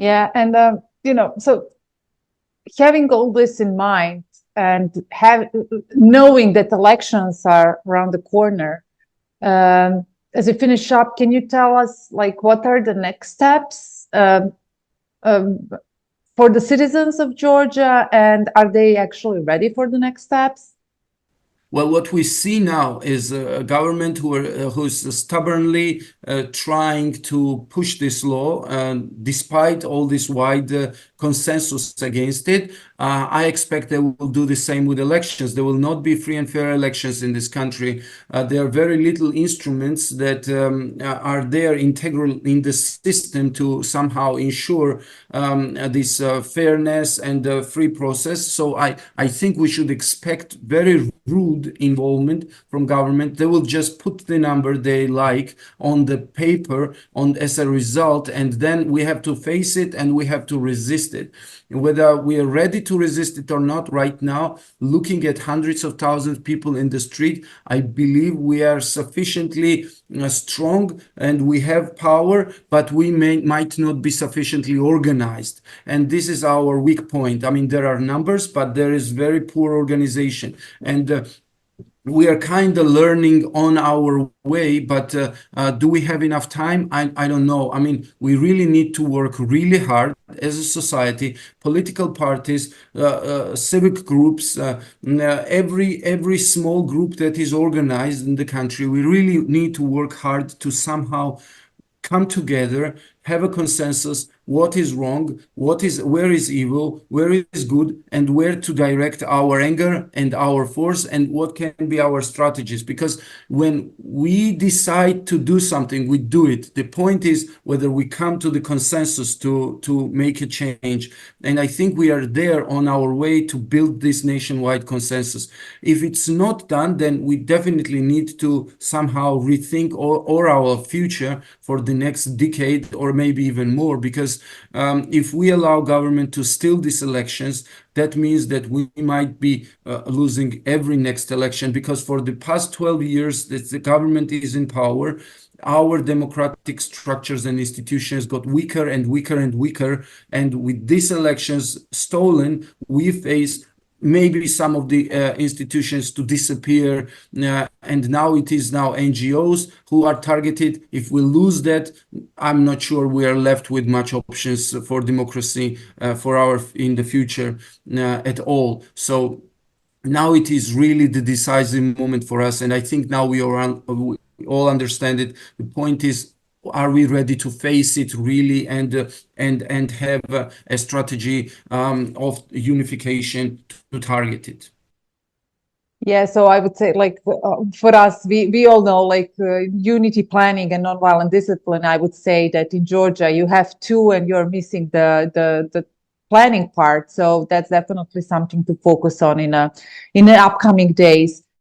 Yeah, and so having all this in mind and knowing that elections are around the corner, as we finish up, can you tell us like what are the next steps um, for the citizens of Georgia, and are they actually ready for the next steps? Well, what we see now is a government who's stubbornly trying to push this law, despite all this wide consensus against it. I expect they will do the same with elections. There will not be free and fair elections in this country. There are very little instruments that are there integral in the system to somehow ensure this fairness and free process. So I think we should expect very rude involvement from government. They will just put the number they like on the paper as a result, and then we have to face it and we have to resist it. Whether we are ready to resist it or not right now, looking at hundreds of thousands of people in the street, I believe we are sufficiently strong and we have power, but we might not be sufficiently organized. And this is our weak point. I mean, there are numbers, but there is very poor organization. And we are kind of learning on our way, but do we have enough time? I don't know. I mean, we really need to work really hard as a society, political parties, civic groups, every small group that is organized in the country. We really need to work hard to somehow come together, have a consensus, what is wrong, where is evil, where is good, and where to direct our anger and our force, and what can be our strategies. Because when we decide to do something, we do it. The point is whether we come to the consensus to make a change. And I think we are there on our way to build this nationwide consensus. If it's not done, then we definitely need to somehow rethink or our future for the next decade or maybe even more, because if we allow government to steal these elections, that means that we might be losing every next election, because for the past 12 years that the government is in power, our democratic structures and institutions got weaker and weaker and weaker. And with these elections stolen, we face maybe some of the institutions to disappear, and now it is NGOs who are targeted. If we lose that, I'm not sure we are left with much options for democracy in the future at all. So now it is really the decisive moment for us, and I think now we all understand it. The point is, are we ready to face it really and have a strategy of unification to target it? Yeah, so I would say, like, for us, we all know, like, unity planning and nonviolent discipline. I would say that in Georgia you have two, and you're missing the planning part. So that's definitely something to focus on in the upcoming days.